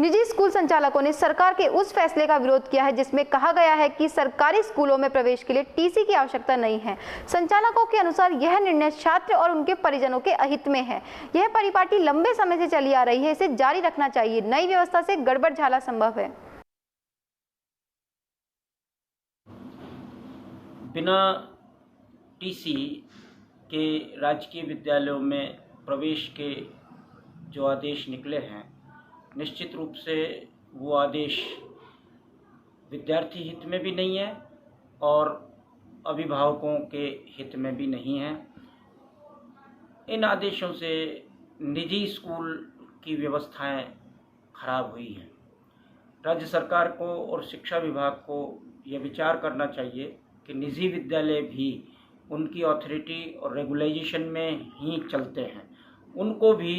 निजी स्कूल संचालकों ने सरकार के उस फैसले का विरोध किया है जिसमें कहा गया है कि सरकारी स्कूलों में प्रवेश के लिए टीसी की आवश्यकता नहीं है। संचालकों के अनुसार यह निर्णय छात्र और उनके परिजनों के अहित में है। यह परिपाटी लंबे समय से चली आ रही है, इसे जारी रखना चाहिए। नई व्यवस्था से गड़बड़ झाला संभव है। बिना टीसी के राजकीय विद्यालयों में प्रवेश के जो आदेश निकले हैं, निश्चित रूप से वो आदेश विद्यार्थी हित में भी नहीं है और अभिभावकों के हित में भी नहीं है। इन आदेशों से निजी स्कूल की व्यवस्थाएं खराब हुई हैं। राज्य सरकार को और शिक्षा विभाग को यह विचार करना चाहिए कि निजी विद्यालय भी उनकी अथॉरिटी और रेगुलाइजेशन में ही चलते हैं, उनको भी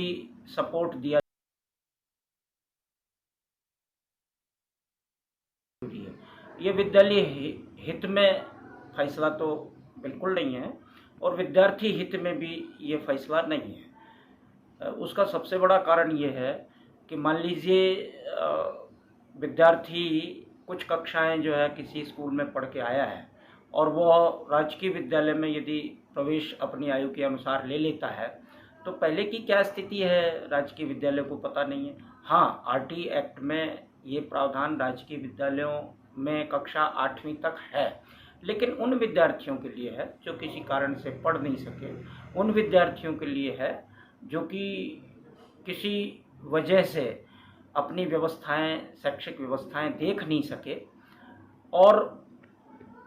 सपोर्ट दिया। ये विद्यालय हित में फैसला तो बिल्कुल नहीं है और विद्यार्थी हित में भी ये फैसला नहीं है। उसका सबसे बड़ा कारण ये है कि मान लीजिए विद्यार्थी कुछ कक्षाएं जो है किसी स्कूल में पढ़ के आया है और वो राजकीय विद्यालय में यदि प्रवेश अपनी आयु के अनुसार ले लेता है तो पहले की क्या स्थिति है राजकीय विद्यालय को पता नहीं है। हाँ, आरटी एक्ट में ये प्रावधान राजकीय विद्यालयों में कक्षा 8वीं तक है, लेकिन उन विद्यार्थियों के लिए है जो किसी कारण से पढ़ नहीं सके, उन विद्यार्थियों के लिए है जो कि किसी वजह से अपनी व्यवस्थाएं, शैक्षिक व्यवस्थाएं देख नहीं सके। और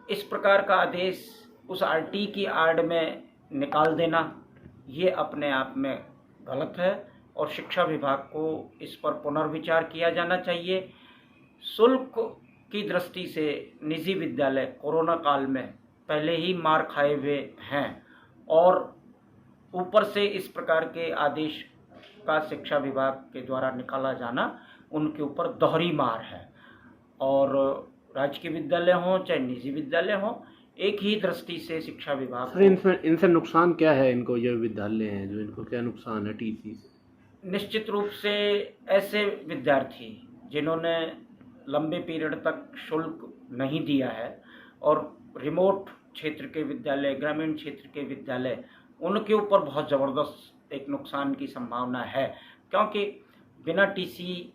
इस प्रकार का आदेश उस आरटी की आड़ में निकाल देना ये अपने आप में गलत है और शिक्षा विभाग को इस पर पुनर्विचार किया जाना चाहिए। शुल्क की दृष्टि से निजी विद्यालय कोरोना काल में पहले ही मार खाए हुए हैं और ऊपर से इस प्रकार के आदेश का शिक्षा विभाग के द्वारा निकाला जाना उनके ऊपर दोहरी मार है। और राजकीय विद्यालय हों चाहे निजी विद्यालय हों, एक ही दृष्टि से शिक्षा विभाग सर इनसे नुकसान क्या है? इनको जो विद्यालय हैं जो इनको क्या नुकसान है टीसी से? निश्चित रूप से ऐसे विद्यार्थी जिन्होंने लंबे पीरियड तक शुल्क नहीं दिया है और रिमोट क्षेत्र के विद्यालय, ग्रामीण क्षेत्र के विद्यालय, उनके ऊपर बहुत ज़बरदस्त एक नुकसान की संभावना है, क्योंकि बिना टीसी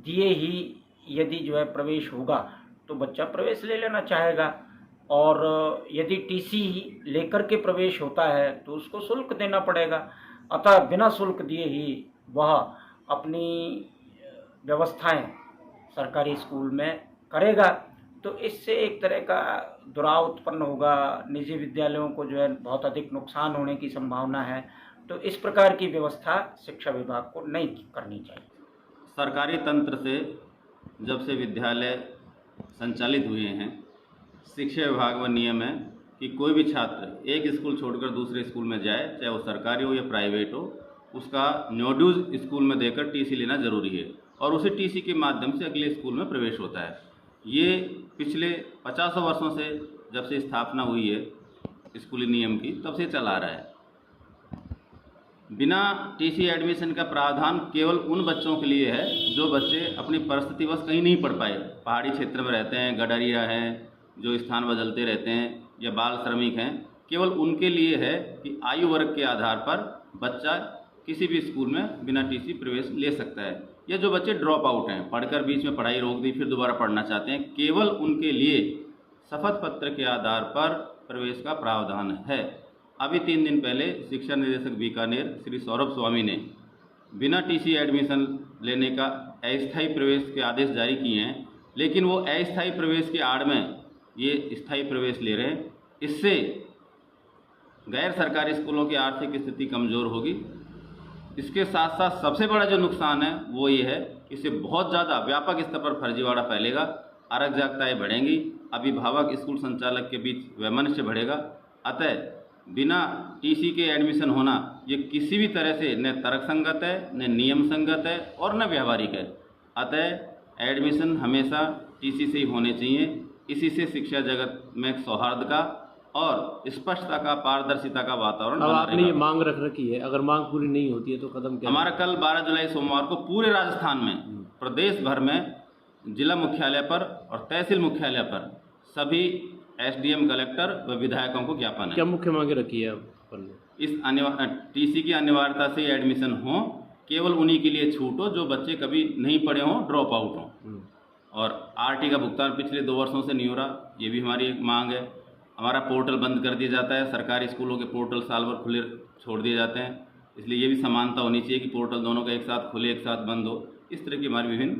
दिए ही यदि जो है प्रवेश होगा तो बच्चा प्रवेश ले लेना चाहेगा और यदि टीसी लेकर के प्रवेश होता है तो उसको शुल्क देना पड़ेगा। अतः बिना शुल्क दिए ही वह अपनी व्यवस्थाएं सरकारी स्कूल में करेगा, तो इससे एक तरह का दुराव उत्पन्न होगा। निजी विद्यालयों को जो है बहुत अधिक नुकसान होने की संभावना है। तो इस प्रकार की व्यवस्था शिक्षा विभाग को नहीं करनी चाहिए। सरकारी तंत्र से जब से विद्यालय संचालित हुए हैं, शिक्षा विभाग में नियम है कि कोई भी छात्र एक स्कूल छोड़कर दूसरे स्कूल में जाए, चाहे वो सरकारी हो या प्राइवेट हो, उसका न्योड्यूज स्कूल में देकर टीसी लेना जरूरी है और उसी टीसी के माध्यम से अगले स्कूल में प्रवेश होता है। ये पिछले 50 वर्षों से जब से स्थापना हुई है स्कूली नियम की, तब से चला आ रहा है। बिना टीसी एडमिशन का प्रावधान केवल उन बच्चों के लिए है जो बच्चे अपनी परिस्थितिवश कहीं नहीं पढ़ पाए, पहाड़ी क्षेत्र में रहते हैं, गडरिया हैं, जो स्थान बदलते रहते हैं या बाल श्रमिक हैं। केवल उनके लिए है कि आयु वर्ग के आधार पर बच्चा किसी भी स्कूल में बिना टीसी प्रवेश ले सकता है। या जो बच्चे ड्रॉप आउट हैं, पढ़कर बीच में पढ़ाई रोक दी फिर दोबारा पढ़ना चाहते हैं, केवल उनके लिए शपथ पत्र के आधार पर प्रवेश का प्रावधान है। अभी 3 दिन पहले शिक्षा निदेशक बीकानेर श्री सौरभ स्वामी ने बिना टीसी एडमिशन लेने का अस्थायी प्रवेश के आदेश जारी किए हैं, लेकिन वो अस्थायी प्रवेश की आड़ में ये स्थायी प्रवेश ले रहे हैं। इससे गैर सरकारी स्कूलों की आर्थिक स्थिति कमज़ोर होगी। इसके साथ साथ सबसे बड़ा जो नुकसान है वो ये है, इससे बहुत ज़्यादा व्यापक स्तर पर फर्जीवाड़ा फैलेगा, अराजकताएँ बढ़ेंगी, अभिभावक स्कूल संचालक के बीच वैमनस्य बढ़ेगा। अतः बिना टीसी के एडमिशन होना ये किसी भी तरह से न तर्कसंगत है, न नियम संगत है और न व्यावहारिक है। अतः एडमिशन हमेशा टीसी से ही होने चाहिए। इसी से शिक्षा जगत में सौहार्द का और स्पष्टता का, पारदर्शिता का वातावरण अब आपने ये मांग रख रखी है, अगर मांग पूरी नहीं होती है तो कदम क्या? हमारा कल 12 जुलाई सोमवार को पूरे राजस्थान में प्रदेश भर में जिला मुख्यालय पर और तहसील मुख्यालय पर सभी एसडीएम, कलेक्टर व विधायकों को ज्ञापन है। क्या मुख्य मांगे रखी है आप? इस टीसी की अनिवार्यता से एडमिशन हो, केवल उन्हीं के लिए छूट हो जो बच्चे कभी नहीं पढ़े हों, ड्रॉप आउट हों। और आरटी का भुगतान पिछले 2 वर्षों से नहीं हो रहा, ये भी हमारी एक मांग है। हमारा पोर्टल बंद कर दिया जाता है, सरकारी स्कूलों के पोर्टल साल भर खुले छोड़ दिए जाते हैं, इसलिए ये भी समानता होनी चाहिए कि पोर्टल दोनों का एक साथ खुले एक साथ बंद हो। इस तरह की हमारी विभिन्न